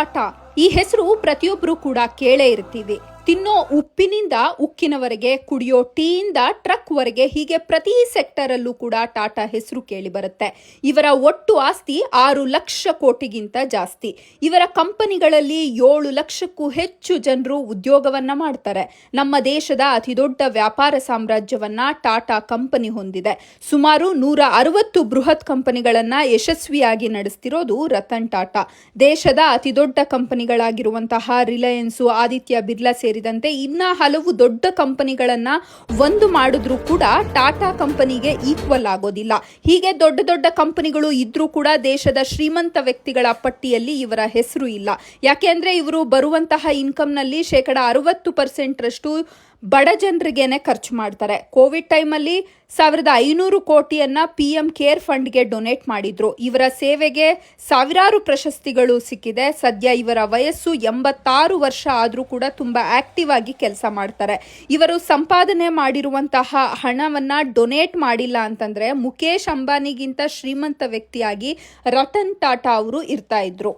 ಟಾಟಾ ಈ ಹೆಸರು ಪ್ರತಿಯೊಬ್ಬರು ಕೂಡ ಕೇಳೇ ಇರ್ತೀವಿ. ತಿನ್ನೋ ಉಪ್ಪಿನಿಂದ ಉಕ್ಕಿನವರೆಗೆ, ಕುಡಿಯೋ ಟೀಯಿಂದ ಟ್ರಕ್ ವರೆಗೆ, ಹೀಗೆ ಪ್ರತಿ ಸೆಕ್ಟರ್ ಅಲ್ಲೂ ಕೂಡ ಟಾಟಾ ಹೆಸರು ಕೇಳಿ ಬರುತ್ತೆ. ಇವರ ಒಟ್ಟು ಆಸ್ತಿ 6 ಲಕ್ಷ ಕೋಟಿಗಿಂತ ಜಾಸ್ತಿ. ಇವರ ಕಂಪನಿಗಳಲ್ಲಿ 7 ಲಕ್ಷಕ್ಕೂ ಹೆಚ್ಚು ಜನರು ಉದ್ಯೋಗವನ್ನ ಮಾಡ್ತಾರೆ. ನಮ್ಮ ದೇಶದ ಅತಿದೊಡ್ಡ ವ್ಯಾಪಾರ ಸಾಮ್ರಾಜ್ಯವನ್ನ ಟಾಟಾ ಕಂಪನಿ ಹೊಂದಿದೆ. ಸುಮಾರು 160 ಬೃಹತ್ ಕಂಪನಿಗಳನ್ನ ಯಶಸ್ವಿಯಾಗಿ ನಡೆಸ್ತಿರೋದು ರತನ್ ಟಾಟಾ. ದೇಶದ ಅತಿದೊಡ್ಡ ಕಂಪನಿಗಳಾಗಿರುವಂತಹ ರಿಲಯನ್ಸ್, ಆದಿತ್ಯ ಬಿರ್ಲಾ ಸೇರಿದಂತೆ ಇನ್ನ ಹಲವು ದೊಡ್ಡ ಕಂಪನಿಗಳನ್ನ ಒಂದು ಮಾಡಿದ್ರೂ ಕೂಡ ಟಾಟಾ ಕಂಪನಿಗೆ ಈಕ್ವಲ್ ಆಗೋದಿಲ್ಲ. ಹೀಗೆ ದೊಡ್ಡ ದೊಡ್ಡ ಕಂಪನಿಗಳು ಇದ್ರೂ ಕೂಡ ದೇಶದ ಶ್ರೀಮಂತ ವ್ಯಕ್ತಿಗಳ ಪಟ್ಟಿಯಲ್ಲಿ ಇವರ ಹೆಸರು ಇಲ್ಲ. ಯಾಕೆ ಅಂದ್ರೆ ಇವರು ಬರುವಂತಹ ಇನ್ಕಮ್ ನಲ್ಲಿ 60% ರಷ್ಟು ಬಡ ಜನರಿಗೇನೆ ಖರ್ಚು ಮಾಡ್ತಾರೆ. ಕೋವಿಡ್ ಟೈಮಲ್ಲಿ 1500 ಕೋಟಿಯನ್ನ PM ಕೇರ್ ಫಂಡ್ಗೆ ಡೊನೇಟ್ ಮಾಡಿದ್ರು. ಇವರ ಸೇವೆಗೆ ಸಾವಿರಾರು ಪ್ರಶಸ್ತಿಗಳು ಸಿಕ್ಕಿದೆ. ಸದ್ಯ ಇವರ ವಯಸ್ಸು 86 ವರ್ಷ ಆದ್ರೂ ಕೂಡ ತುಂಬಾ ಆಕ್ಟಿವ್ ಆಗಿ ಕೆಲಸ ಮಾಡ್ತಾರೆ. ಇವರು ಸಂಪಾದನೆ ಮಾಡಿರುವಂತಹ ಹಣವನ್ನ ಡೊನೇಟ್ ಮಾಡಿಲ್ಲ ಅಂತಂದ್ರೆ ಮುಖೇಶ್ ಅಂಬಾನಿಗಿಂತ ಶ್ರೀಮಂತ ವ್ಯಕ್ತಿಯಾಗಿ ರತನ್ ಟಾಟಾ ಅವರು ಇರ್ತಾ ಇದ್ರು.